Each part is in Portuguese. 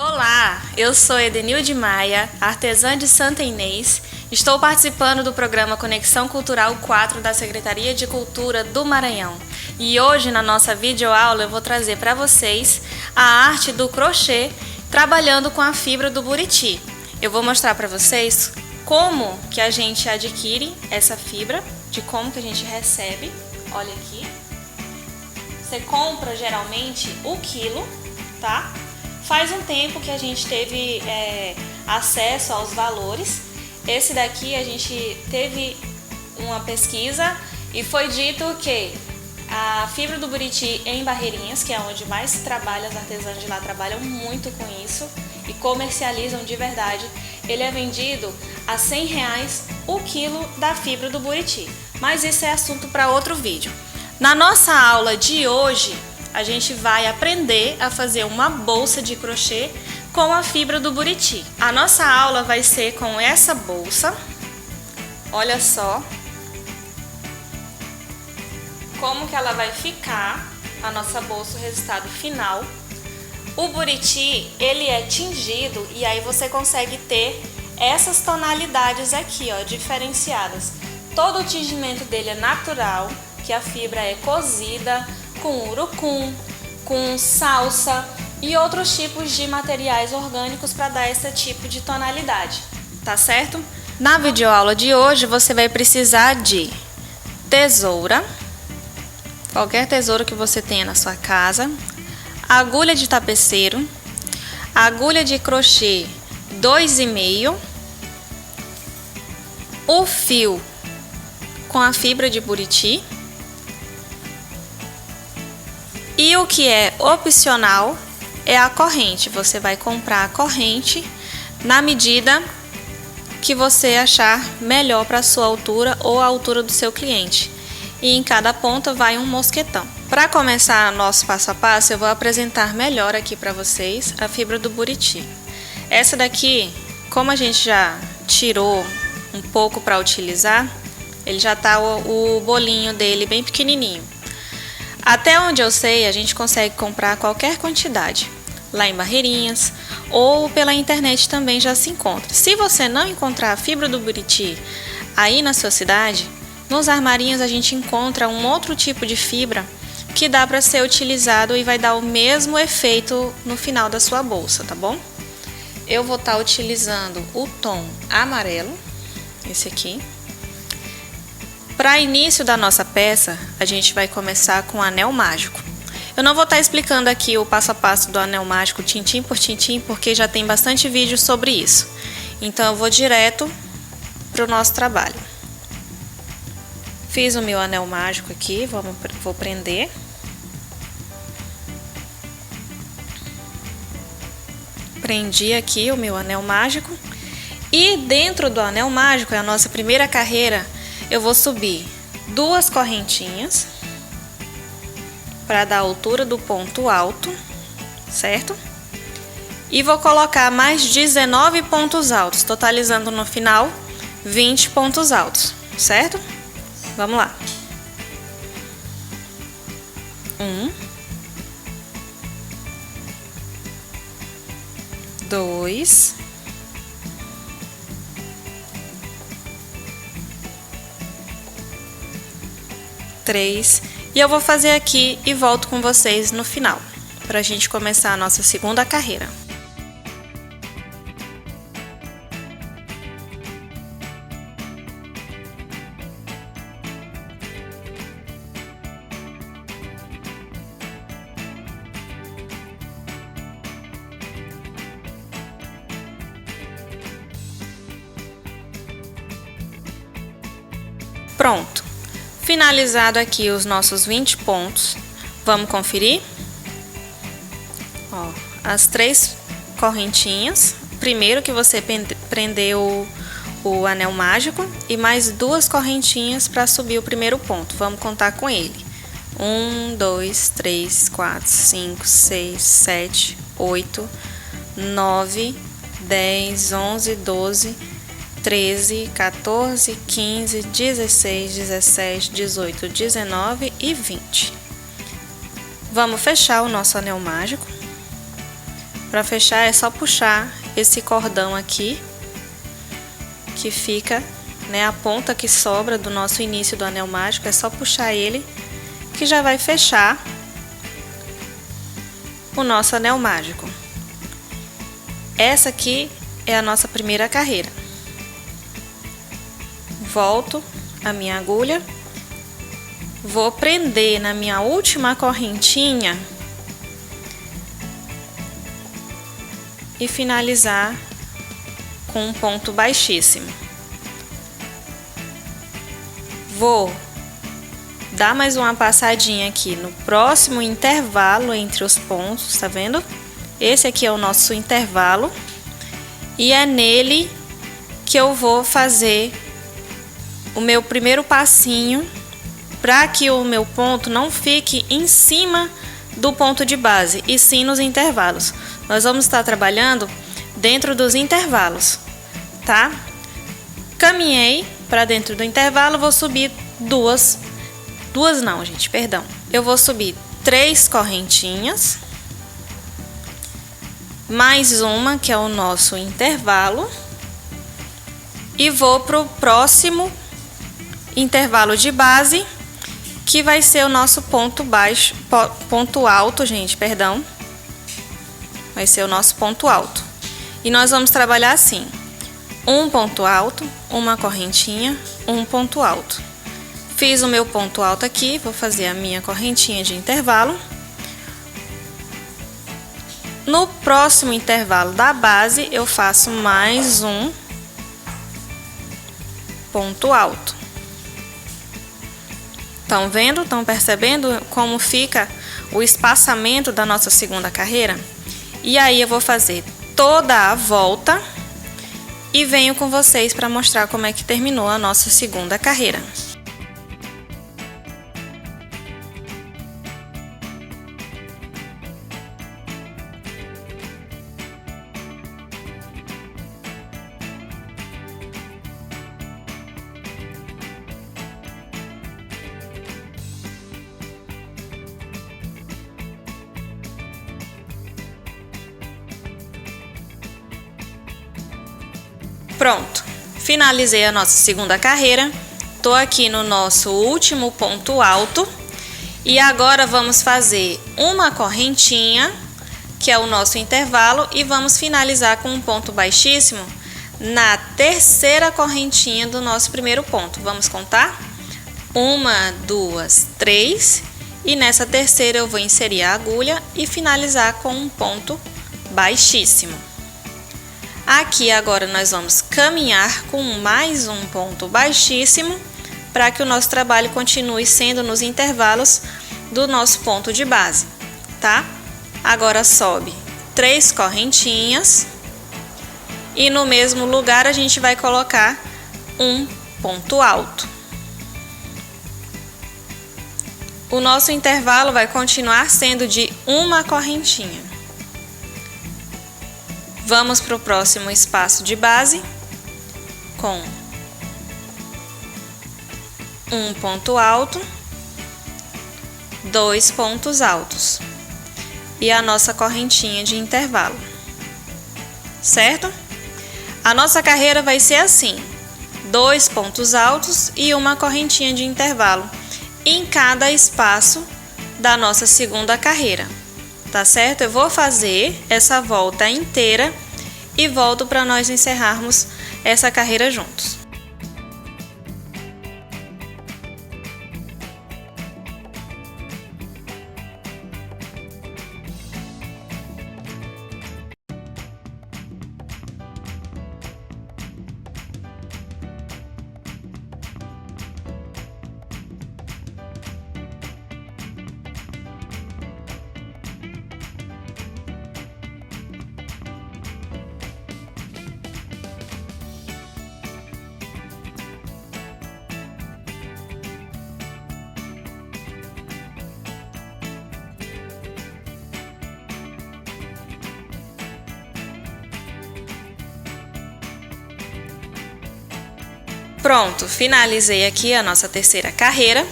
Olá, eu sou Edenilde Maia, artesã de Santa Inês. Estou participando do programa Conexão Cultural 4 da Secretaria de Cultura do Maranhão. E hoje, na nossa videoaula, eu vou trazer para vocês a arte do crochê trabalhando com a fibra do buriti. Eu vou mostrar para vocês como que a gente adquire essa fibra, de como que a gente recebe. Olha aqui. Você compra geralmente o quilo, tá? Faz um tempo que a gente teve acesso aos valores. Esse daqui a gente teve uma pesquisa e foi dito que a fibra do buriti em Barreirinhas, que é onde mais se trabalha, as artesãs de lá trabalham muito com isso e comercializam de verdade. Ele é vendido a R$100 o quilo da fibra do buriti. Mas isso é assunto para outro vídeo. Na nossa aula de hoje, a gente vai aprender a fazer uma bolsa de crochê com a fibra do buriti. A nossa aula vai ser com essa bolsa. Olha só como que ela vai ficar, a nossa bolsa, o resultado final. O buriti, ele é tingido e aí você consegue ter essas tonalidades aqui, ó, diferenciadas. Todo o tingimento dele é natural, que a fibra é cozida com urucum, com salsa e outros tipos de materiais orgânicos para dar esse tipo de tonalidade, tá certo? Na videoaula de hoje você vai precisar de tesoura, qualquer tesoura que você tenha na sua casa, agulha de tapeceiro, agulha de crochê 2,5, o fio com a fibra de buriti. E o que é opcional é a corrente. Você vai comprar a corrente na medida que você achar melhor para a sua altura ou a altura do seu cliente. E em cada ponta vai um mosquetão. Para começar nosso passo a passo, eu vou apresentar melhor aqui para vocês a fibra do buriti. Essa daqui, como a gente já tirou um pouco para utilizar, ele já tá o bolinho dele bem pequenininho. Até onde eu sei, a gente consegue comprar qualquer quantidade lá em Barreirinhas ou pela internet também já se encontra. Se você não encontrar a fibra do buriti aí na sua cidade, nos armarinhos a gente encontra um outro tipo de fibra que dá para ser utilizado e vai dar o mesmo efeito no final da sua bolsa, tá bom? Eu vou estar utilizando o tom amarelo, esse aqui. Para início da nossa peça, a gente vai começar com o anel mágico. Eu não vou estar explicando aqui o passo a passo do anel mágico, tintim por tintim, porque já tem bastante vídeo sobre isso. Então eu vou direto para o nosso trabalho. Fiz o meu anel mágico aqui, vou prender. Prendi aqui o meu anel mágico. E dentro do anel mágico, é a nossa primeira carreira, eu vou subir 2 correntinhas para dar a altura do ponto alto, certo? E vou colocar mais 19 pontos altos, totalizando no final 20 pontos altos, certo? Vamos lá. 1, 2, 3, e eu vou fazer aqui e volto com vocês no final, para a gente começar a nossa segunda carreira. Pronto. Finalizado aqui os nossos 20 pontos, vamos conferir? Ó, as 3 correntinhas, primeiro que você prendeu o anel mágico e mais 2 correntinhas para subir o primeiro ponto. Vamos contar com ele. 1, 2, 3, 4, 5, 6, 7, 8, 9, 10, 11, 12, 13, 14, 15, 16, 17, 18, 19 e 20. Vamos fechar o nosso anel mágico. Para fechar é só puxar esse cordão aqui, que fica, né, a ponta que sobra do nosso início do anel mágico, é só puxar ele que já vai fechar o nosso anel mágico. Essa aqui é a nossa primeira carreira. Volto a minha agulha, vou prender na minha última correntinha e finalizar com um ponto baixíssimo. Vou dar mais uma passadinha aqui no próximo intervalo entre os pontos, tá vendo? Esse aqui é o nosso intervalo e é nele que eu vou fazer o meu primeiro passinho para que o meu ponto não fique em cima do ponto de base e sim nos intervalos. Nós vamos estar trabalhando dentro dos intervalos, tá? Caminhei para dentro do intervalo, vou subir eu vou subir 3 correntinhas, mais uma que é o nosso intervalo, e vou pro próximo intervalo de base, que vai ser o nosso ponto alto, gente, perdão. Vai ser o nosso ponto alto. E nós vamos trabalhar assim: um ponto alto, uma correntinha, um ponto alto. Fiz o meu ponto alto aqui, vou fazer a minha correntinha de intervalo. No próximo intervalo da base, eu faço mais um ponto alto. Estão vendo? Estão percebendo como fica o espaçamento da nossa segunda carreira? E aí eu vou fazer toda a volta e venho com vocês para mostrar como é que terminou a nossa segunda carreira. Pronto, finalizei a nossa segunda carreira, tô aqui no nosso último ponto alto e agora vamos fazer uma correntinha, que é o nosso intervalo, e vamos finalizar com um ponto baixíssimo na terceira correntinha do nosso primeiro ponto. Vamos contar? 1, 2, 3 e nessa terceira eu vou inserir a agulha e finalizar com um ponto baixíssimo. Aqui agora nós vamos caminhar com mais um ponto baixíssimo para que o nosso trabalho continue sendo nos intervalos do nosso ponto de base, tá? Agora sobe 3 correntinhas e no mesmo lugar a gente vai colocar um ponto alto. O nosso intervalo vai continuar sendo de uma correntinha. Vamos para o próximo espaço de base com um ponto alto, 2 pontos altos e a nossa correntinha de intervalo, certo? A nossa carreira vai ser assim: 2 pontos altos e uma correntinha de intervalo em cada espaço da nossa segunda carreira. Tá certo? Eu vou fazer essa volta inteira e volto para nós encerrarmos essa carreira juntos. Pronto, finalizei aqui a nossa terceira carreira.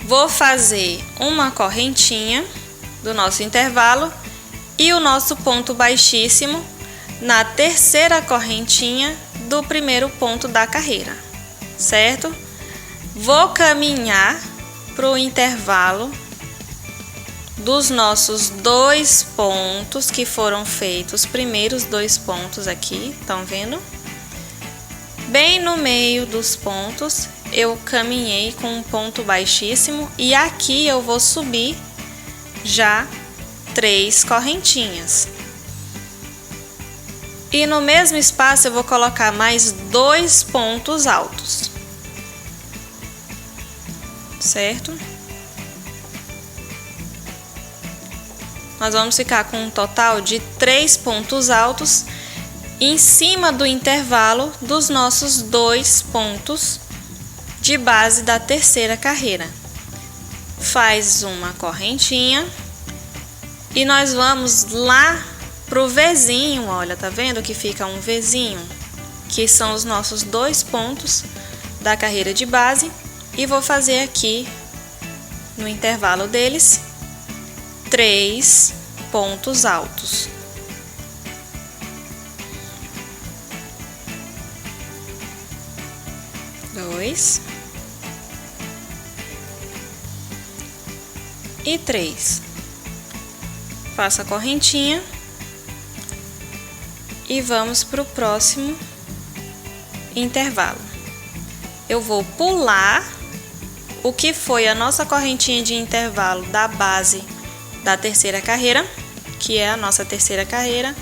Vou fazer uma correntinha do nosso intervalo e o nosso ponto baixíssimo na terceira correntinha do primeiro ponto da carreira, certo? Vou caminhar para o intervalo dos nossos 2 pontos que foram feitos, os primeiros 2 pontos aqui, estão vendo? Bem no meio dos pontos, eu caminhei com um ponto baixíssimo e aqui eu vou subir já 3 correntinhas. E no mesmo espaço eu vou colocar mais 2 pontos altos, certo? Nós vamos ficar com um total de 3 pontos altos em cima do intervalo dos nossos 2 pontos de base da terceira carreira. Faz uma correntinha e nós vamos lá pro Vzinho, olha, tá vendo que fica um Vzinho? Que são os nossos 2 pontos da carreira de base, e vou fazer aqui, no intervalo deles, 3 pontos altos. Dois e 3. Faço a correntinha e vamos para o próximo intervalo. Eu vou pular o que foi a nossa correntinha de intervalo da base da terceira carreira, que é a nossa terceira carreira,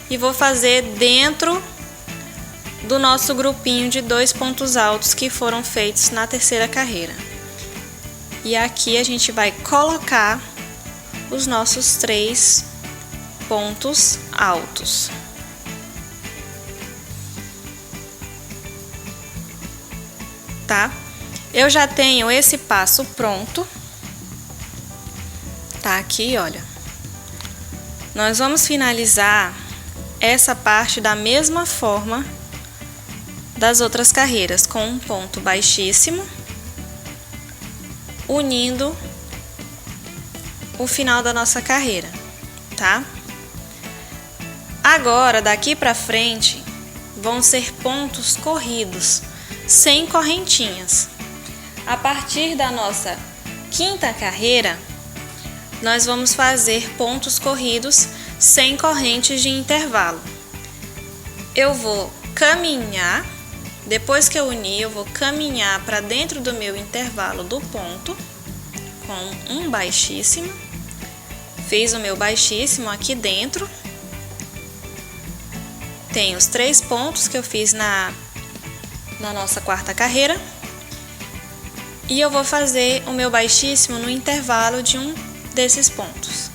e vou fazer dentro do nosso grupinho de 2 pontos altos que foram feitos na terceira carreira. E aqui a gente vai colocar os nossos 3 pontos altos. Tá? Eu já tenho esse passo pronto. Tá aqui, olha. Nós vamos finalizar essa parte da mesma forma das outras carreiras, com um ponto baixíssimo, unindo o final da nossa carreira, tá? Agora, daqui pra frente, vão ser pontos corridos, sem correntinhas. A partir da nossa quinta carreira, nós vamos fazer pontos corridos sem correntes de intervalo. Eu vou caminhar, depois que eu unir, eu vou caminhar para dentro do meu intervalo do ponto, com um baixíssimo. Fiz o meu baixíssimo aqui dentro. Tem os 3 pontos que eu fiz na nossa quarta carreira. E eu vou fazer o meu baixíssimo no intervalo de um desses pontos.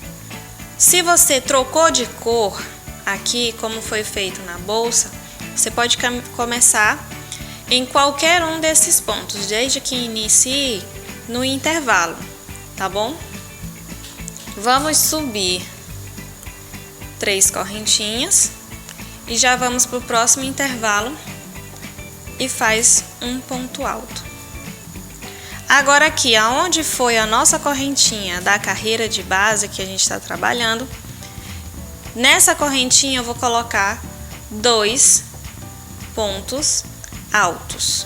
Se você trocou de cor aqui, como foi feito na bolsa, você pode começar em qualquer um desses pontos, desde que inicie no intervalo, tá bom? Vamos subir 3 correntinhas e já vamos para o próximo intervalo e faz um ponto alto. Agora aqui, aonde foi a nossa correntinha da carreira de base que a gente está trabalhando, nessa correntinha eu vou colocar 2 pontos altos.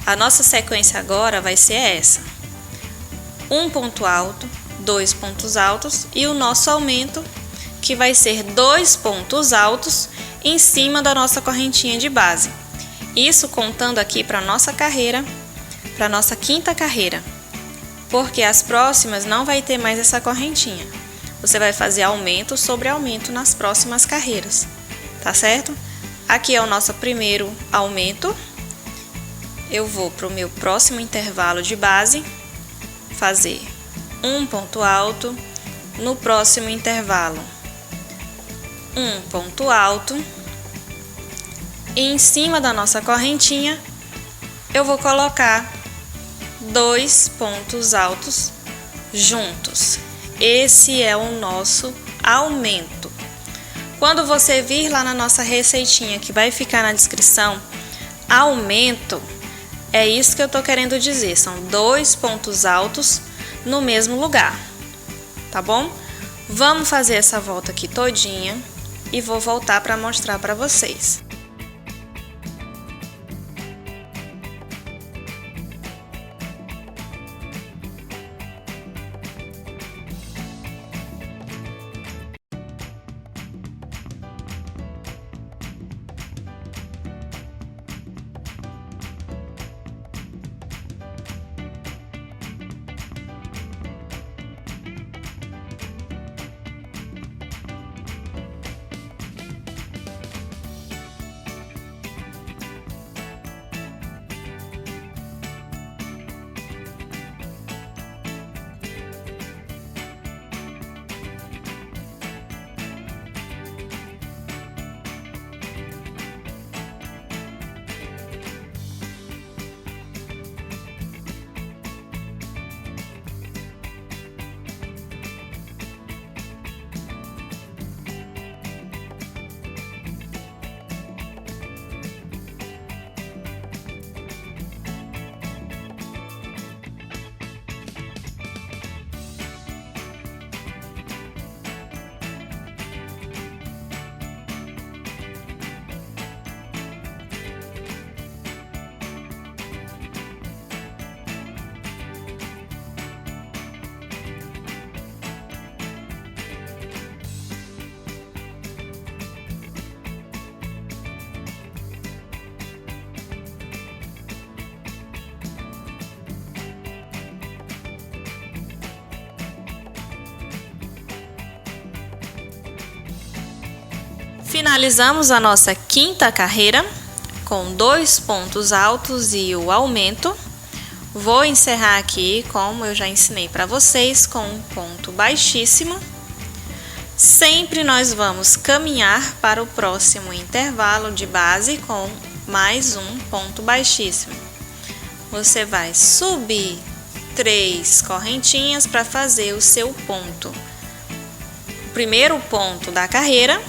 A nossa sequência agora vai ser essa: um ponto alto, 2 pontos altos e o nosso aumento, que vai ser 2 pontos altos em cima da nossa correntinha de base. Isso contando aqui para nossa carreira, para nossa quinta carreira, porque as próximas não vai ter mais essa correntinha. Você vai fazer aumento sobre aumento nas próximas carreiras, tá certo? Aqui é o nosso primeiro aumento. Eu vou para o meu próximo intervalo de base, fazer um ponto alto, no próximo intervalo um ponto alto, e em cima da nossa correntinha eu vou colocar 2 pontos altos juntos. Esse é o nosso aumento. Quando você vir lá na nossa receitinha, que vai ficar na descrição, aumento, é isso que eu tô querendo dizer, são 2 pontos altos no mesmo lugar, tá bom? Vamos fazer essa volta aqui todinha e vou voltar para mostrar para vocês. Finalizamos a nossa quinta carreira com 2 pontos altos e o aumento. Vou encerrar aqui, como eu já ensinei para vocês, com um ponto baixíssimo. Sempre nós vamos caminhar para o próximo intervalo de base com mais um ponto baixíssimo. Você vai subir 3 correntinhas para fazer o seu ponto. O primeiro ponto da carreira.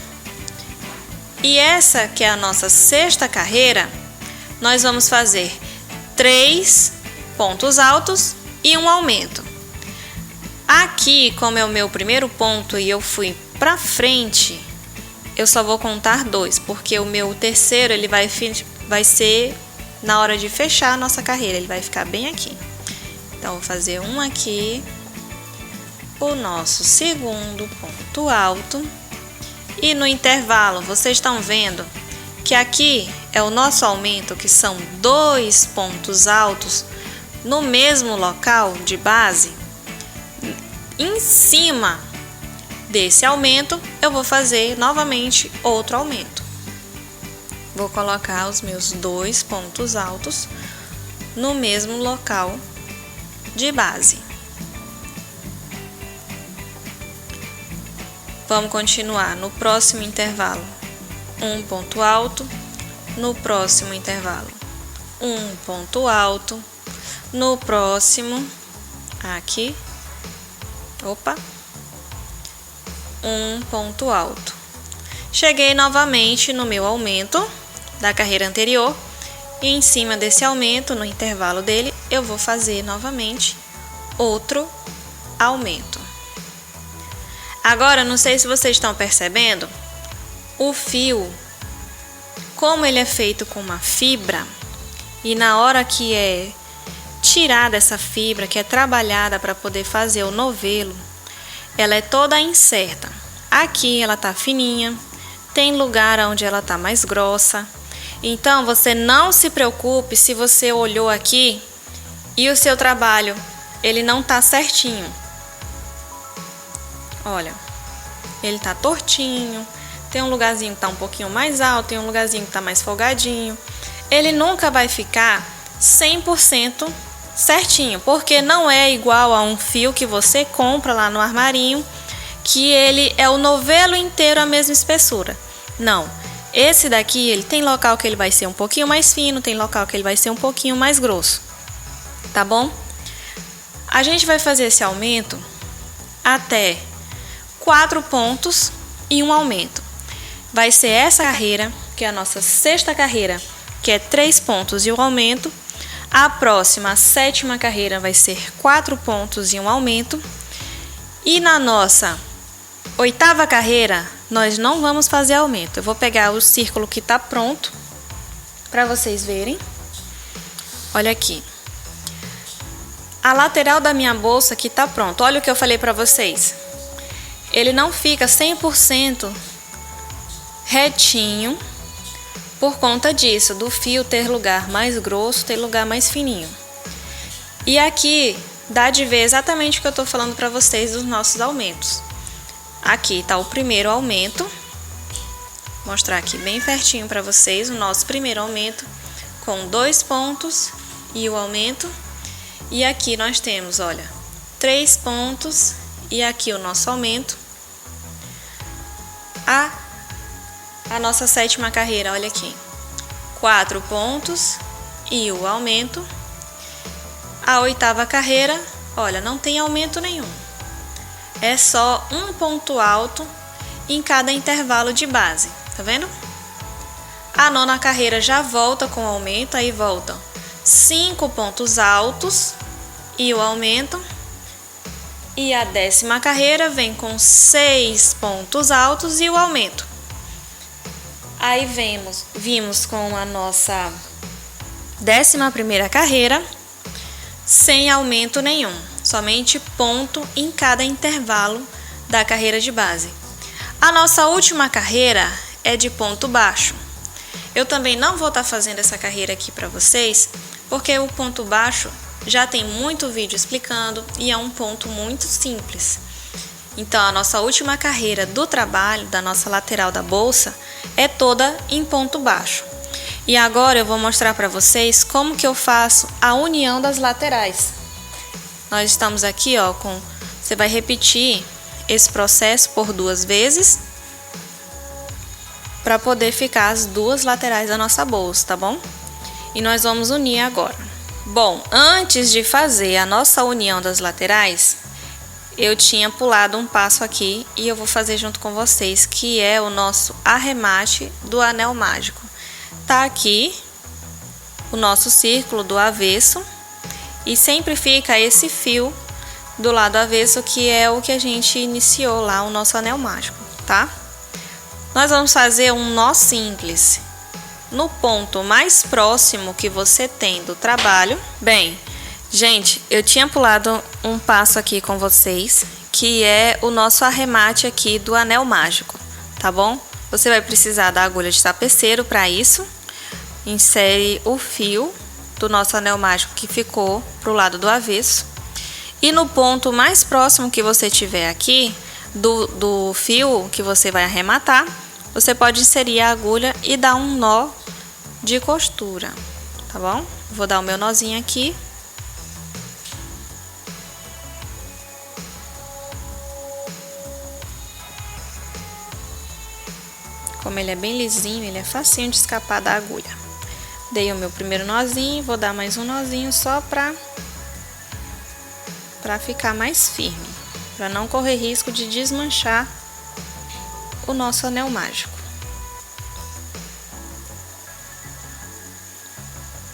E essa que é a nossa sexta carreira, nós vamos fazer 3 pontos altos e um aumento. Aqui, como é o meu primeiro ponto e eu fui para frente, eu só vou contar 2, porque o meu terceiro ele vai ser na hora de fechar a nossa carreira, ele vai ficar bem aqui. Então, vou fazer um aqui, o nosso segundo ponto alto. E no intervalo, vocês estão vendo que aqui é o nosso aumento, que são 2 pontos altos no mesmo local de base. Em cima desse aumento, eu vou fazer novamente outro aumento. Vou colocar os meus 2 pontos altos no mesmo local de base. Vamos continuar no próximo intervalo, um ponto alto, no próximo intervalo, um ponto alto, no próximo, aqui, um ponto alto. Cheguei novamente no meu aumento da carreira anterior e em cima desse aumento, no intervalo dele, eu vou fazer novamente outro aumento. Agora, não sei se vocês estão percebendo, o fio, como ele é feito com uma fibra, e na hora que é tirada essa fibra, que é trabalhada para poder fazer o novelo, ela é toda incerta. Aqui ela tá fininha, tem lugar onde ela tá mais grossa. Então, você não se preocupe se você olhou aqui e o seu trabalho, ele não tá certinho. Olha, ele tá tortinho, tem um lugarzinho que tá um pouquinho mais alto, tem um lugarzinho que tá mais folgadinho. Ele nunca vai ficar 100% certinho, porque não é igual a um fio que você compra lá no armarinho, que ele é o novelo inteiro a mesma espessura. Não, esse daqui, ele tem local que ele vai ser um pouquinho mais fino, tem local que ele vai ser um pouquinho mais grosso, tá bom? A gente vai fazer esse aumento até 4 pontos e um aumento. Vai ser essa carreira, que é a nossa sexta carreira, que é 3 pontos e um aumento. A próxima, a sétima carreira, vai ser 4 pontos e um aumento. E na nossa Oitava carreira, nós não vamos fazer aumento. Eu vou pegar o círculo que tá pronto para vocês verem. Olha aqui. A lateral da minha bolsa que tá pronto. Olha o que eu falei para vocês. Ele não fica 100% retinho por conta disso, do fio ter lugar mais grosso, ter lugar mais fininho. E aqui dá de ver exatamente o que eu tô falando para vocês dos nossos aumentos. Aqui tá o primeiro aumento. Vou mostrar aqui bem pertinho para vocês o nosso primeiro aumento com 2 pontos e o aumento. E aqui nós temos, olha, 3 pontos e aqui o nosso aumento. A nossa sétima carreira, olha aqui, 4 pontos e o aumento. A oitava carreira, olha, não tem aumento nenhum. É só um ponto alto em cada intervalo de base, tá vendo? A nona carreira já volta com aumento, aí voltam 5 pontos altos e o aumento. E a 10ª carreira vem com 6 pontos altos e o aumento. Aí vimos com a nossa 11ª carreira sem aumento nenhum, somente ponto em cada intervalo da carreira de base. A nossa última carreira é de ponto baixo. Eu também não vou estar fazendo essa carreira aqui para vocês, porque o ponto baixo já tem muito vídeo explicando e é um ponto muito simples. Então, a nossa última carreira do trabalho, da nossa lateral da bolsa, é toda em ponto baixo. E agora eu vou mostrar para vocês como que eu faço a união das laterais. Nós estamos aqui, ó, você vai repetir esse processo por 2 vezes para poder ficar as 2 laterais da nossa bolsa, tá bom? E nós vamos unir agora. Bom, antes de fazer a nossa união das laterais, eu tinha pulado um passo aqui e eu vou fazer junto com vocês, que é o nosso arremate do anel mágico. Tá aqui o nosso círculo do avesso e sempre fica esse fio do lado avesso, que é o que a gente iniciou lá, o nosso anel mágico, tá? Nós vamos fazer um nó simples no ponto mais próximo que você tem do trabalho. Bem, gente, eu tinha pulado um passo aqui com vocês, que é o nosso arremate aqui do anel mágico, tá bom? Você vai precisar da agulha de tapeceiro para isso. Insere o fio do nosso anel mágico que ficou pro lado do avesso. E no ponto mais próximo que você tiver aqui, do fio que você vai arrematar, você pode inserir a agulha e dar um nó de costura, tá bom? Vou dar o meu nozinho aqui. Como ele é bem lisinho, ele é facinho de escapar da agulha. Dei o meu primeiro nozinho, vou dar mais um nozinho só pra ficar mais firme, para não correr risco de desmanchar o nosso anel mágico.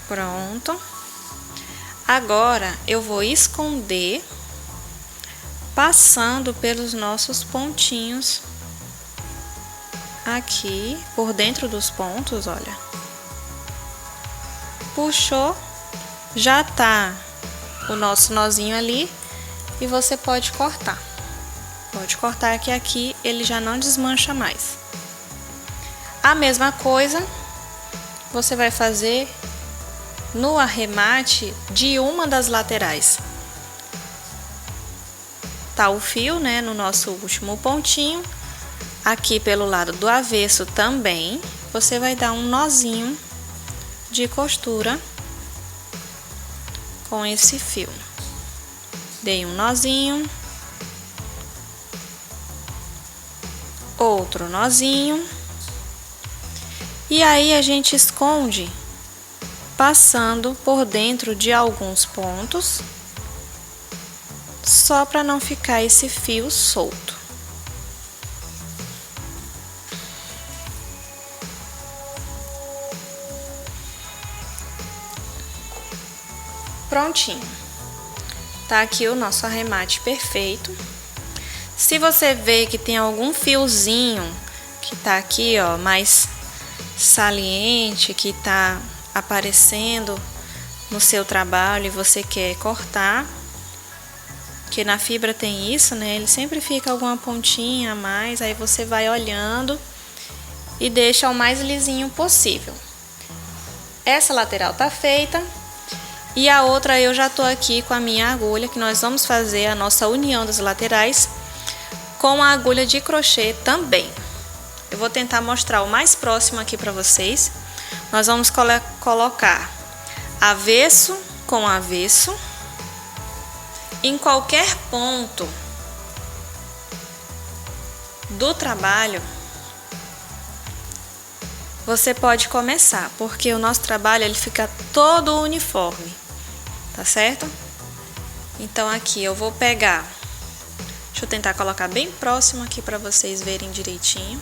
Pronto. Agora eu vou esconder passando pelos nossos pontinhos aqui por dentro dos pontos, olha. Puxou, já tá o nosso nozinho ali e você pode cortar. Pode cortar que aqui ele já não desmancha mais. A mesma coisa você vai fazer no arremate de uma das laterais. Tá o fio, né, no nosso último pontinho. Aqui pelo lado do avesso também, você vai dar um nozinho de costura com esse fio. Dei um nozinho, outro nozinho, e aí a gente esconde passando por dentro de alguns pontos, só para não ficar esse fio solto. Prontinho. Tá aqui o nosso arremate perfeito. Se você vê que tem algum fiozinho que tá aqui, ó, mais saliente, que tá aparecendo no seu trabalho e você quer cortar, que na fibra tem isso, né? Ele sempre fica alguma pontinha a mais, aí você vai olhando e deixa o mais lisinho possível. Essa lateral tá feita e a outra eu já tô aqui com a minha agulha, que nós vamos fazer a nossa união das laterais com a agulha de crochê também. Eu vou tentar mostrar o mais próximo aqui para vocês. Nós vamos colocar avesso com avesso. Em qualquer ponto do trabalho, você pode começar, porque o nosso trabalho ele fica todo uniforme, tá certo? Então aqui eu vou pegar, deixa eu tentar colocar bem próximo aqui para vocês verem direitinho.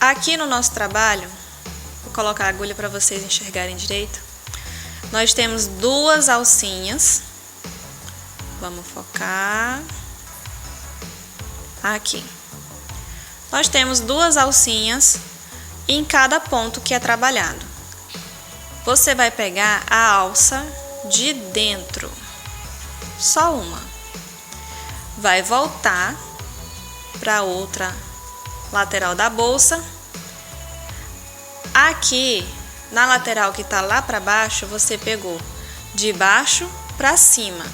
Aqui no nosso trabalho, vou colocar a agulha para vocês enxergarem direito. Nós temos duas alcinhas. Vamos focar. Aqui. Nós temos duas alcinhas em cada ponto que é trabalhado. Você vai pegar a alça de dentro. Só uma. Vai voltar para outra lateral da bolsa. Aqui, na lateral que tá lá para baixo, você pegou de baixo para cima.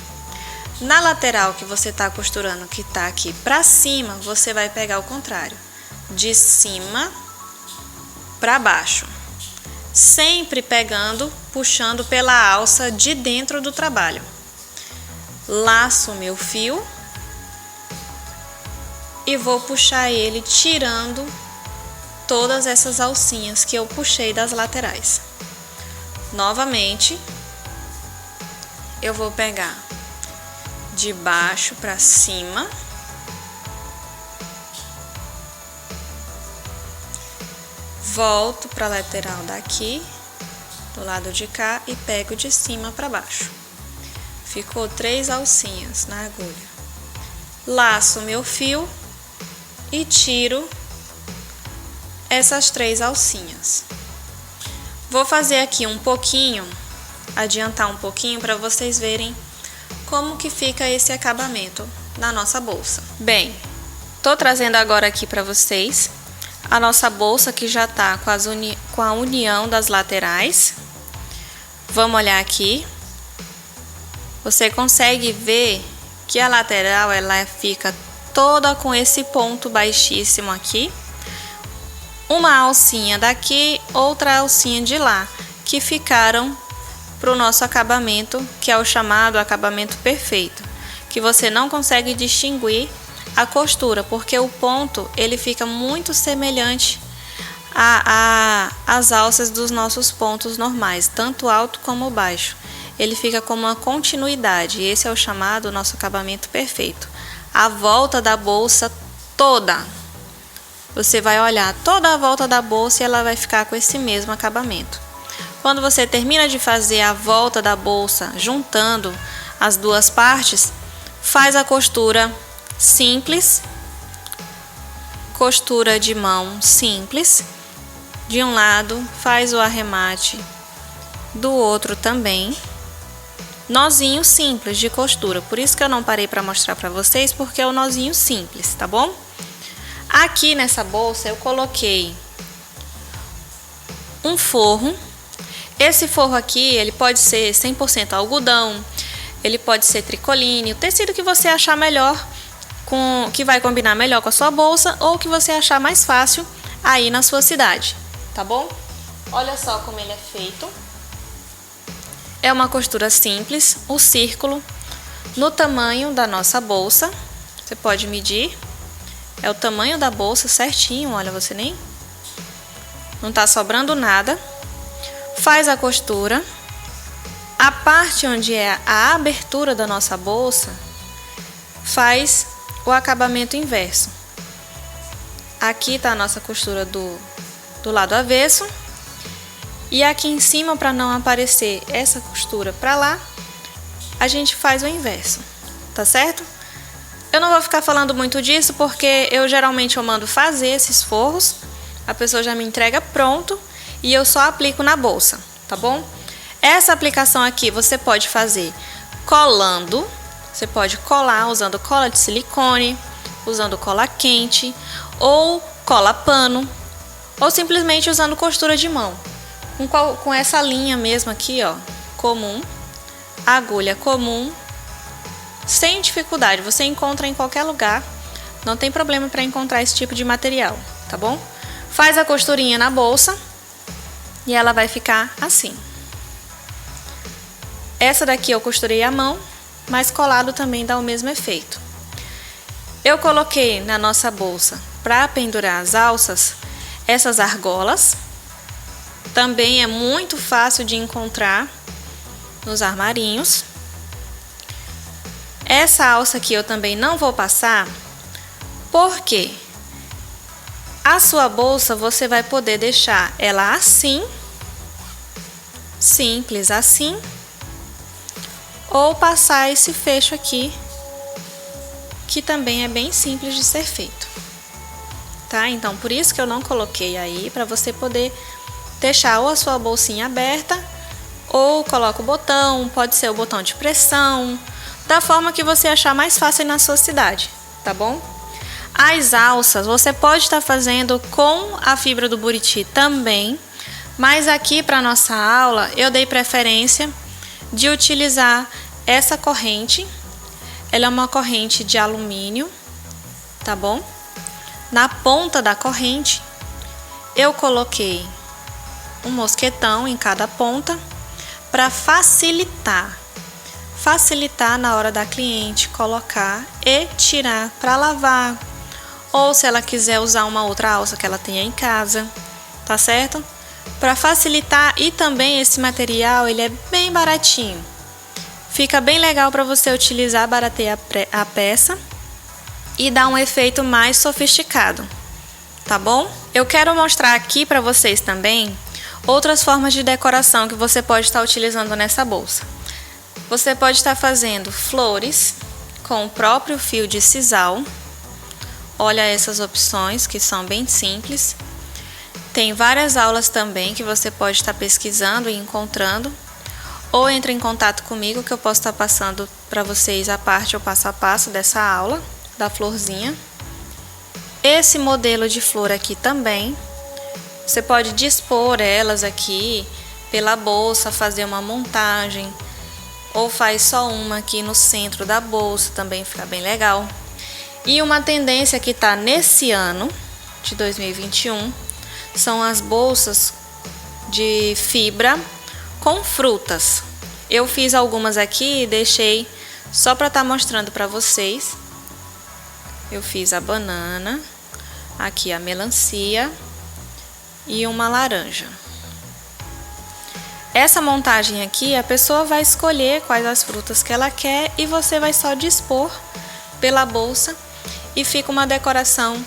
Na lateral que você tá costurando, que tá aqui para cima, você vai pegar o contrário, de cima para baixo. Sempre pegando, puxando pela alça de dentro do trabalho. Laço meu fio e vou puxar ele tirando todas essas alcinhas que eu puxei das laterais. Novamente, eu vou pegar de baixo para cima, volto para a lateral daqui, do lado de cá, e pego de cima para baixo. Ficou 3 alcinhas na agulha. Laço meu fio e tiro essas 3 alcinhas. Vou fazer aqui um pouquinho, adiantar um pouquinho para vocês verem como que fica esse acabamento na nossa bolsa. Bem, tô trazendo agora aqui para vocês a nossa bolsa que já tá com a união das laterais. Vamos olhar aqui. Você consegue ver que a lateral ela fica toda com esse ponto baixíssimo aqui. Uma alcinha daqui, outra alcinha de lá, que ficaram para o nosso acabamento, que é o chamado acabamento perfeito, que você não consegue distinguir a costura, porque o ponto ele fica muito semelhante às alças dos nossos pontos normais, tanto alto como baixo. Ele fica como uma continuidade, esse é o chamado nosso acabamento perfeito. A volta da bolsa toda, você vai olhar toda a volta da bolsa e ela vai ficar com esse mesmo acabamento. Quando você termina de fazer a volta da bolsa, juntando as duas partes, faz a costura simples, costura de mão simples. De um lado, faz o arremate, do outro também. Nozinho simples de costura, por isso que eu não parei para mostrar para vocês, porque é o nozinho simples, tá bom? Aqui nessa bolsa eu coloquei um forro. Esse forro aqui, ele pode ser 100% algodão, ele pode ser tricoline, o tecido que você achar melhor, que vai combinar melhor com a sua bolsa, ou que você achar mais fácil aí na sua cidade, tá bom? Olha só como ele é feito. É uma costura simples, o círculo no tamanho da nossa bolsa, você pode medir. É o tamanho da bolsa certinho, olha, você nem... não tá sobrando nada. Faz a costura. A parte onde é a abertura da nossa bolsa, faz o acabamento inverso. Aqui tá a nossa costura do lado avesso. E aqui em cima, para não aparecer essa costura para lá, a gente faz o inverso, tá tá certo? Eu não vou ficar falando muito disso porque eu geralmente mando fazer esses forros, a pessoa já me entrega pronto e eu só aplico na bolsa, tá bom? Essa aplicação aqui você pode fazer colando, você pode colar usando cola de silicone, usando cola quente ou cola pano, ou simplesmente usando costura de mão, com essa linha mesmo aqui, ó, comum, agulha comum, sem dificuldade, você encontra em qualquer lugar, não tem problema para encontrar esse tipo de material, tá bom? Faz a costurinha na bolsa e ela vai ficar assim. Essa daqui eu costurei à mão, mas colado também dá o mesmo efeito. Eu coloquei na nossa bolsa para pendurar as alças essas argolas, também é muito fácil de encontrar nos armarinhos. Essa alça aqui eu também não vou passar, porque a sua bolsa você vai poder deixar ela assim, simples assim, ou passar esse fecho aqui, que também é bem simples de ser feito, tá? Então, por isso que eu não coloquei aí, para você poder deixar ou a sua bolsinha aberta, ou coloca o botão, pode ser o botão de pressão, da forma que você achar mais fácil na sua cidade, tá bom? As alças você pode estar fazendo com a fibra do buriti também, mas aqui para nossa aula eu dei preferência de utilizar essa corrente. Ela é uma corrente de alumínio, tá bom? Na ponta da corrente eu coloquei um mosquetão em cada ponta para facilitar na hora da cliente colocar e tirar para lavar, ou se ela quiser usar uma outra alça que ela tenha em casa, tá certo? Para facilitar, e também esse material ele é bem baratinho, fica bem legal para você utilizar, baratear a peça e dar um efeito mais sofisticado, tá bom? Eu quero mostrar aqui para vocês também outras formas de decoração que você pode estar utilizando nessa bolsa. Você pode estar fazendo flores com o próprio fio de sisal. Olha essas opções que são bem simples. Tem várias aulas também que você pode estar pesquisando e encontrando. Ou entre em contato comigo que eu posso estar passando para vocês a parte ou passo a passo dessa aula da florzinha. Esse modelo de flor aqui também, você pode dispor elas aqui pela bolsa, fazer uma montagem, ou faz só uma aqui no centro da bolsa, também fica bem legal. E uma tendência que tá nesse ano de 2021 são as bolsas de fibra com frutas. Eu fiz algumas aqui e deixei só para estar mostrando para vocês. Eu fiz a banana, aqui a melancia e uma laranja. Essa montagem aqui, a pessoa vai escolher quais as frutas que ela quer e você vai só dispor pela bolsa e fica uma decoração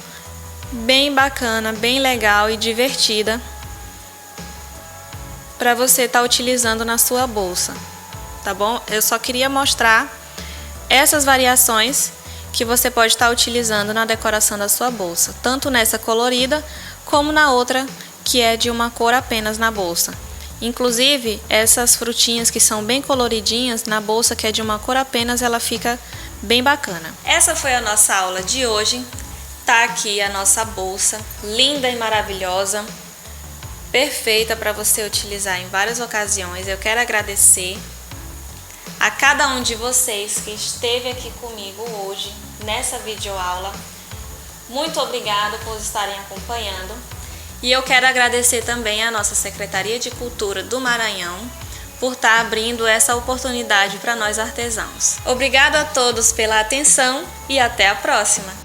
bem bacana, bem legal e divertida para você estar utilizando na sua bolsa, tá bom? Eu só queria mostrar essas variações que você pode estar utilizando na decoração da sua bolsa, tanto nessa colorida como na outra que é de uma cor apenas na bolsa. Inclusive, essas frutinhas que são bem coloridinhas, na bolsa que é de uma cor apenas, ela fica bem bacana. Essa foi a nossa aula de hoje. Tá aqui a nossa bolsa, linda e maravilhosa, perfeita para você utilizar em várias ocasiões. Eu quero agradecer a cada um de vocês que esteve aqui comigo hoje, nessa videoaula. Muito obrigada por estarem acompanhando. E eu quero agradecer também a nossa Secretaria de Cultura do Maranhão por estar abrindo essa oportunidade para nós artesãos. Obrigada a todos pela atenção e até a próxima!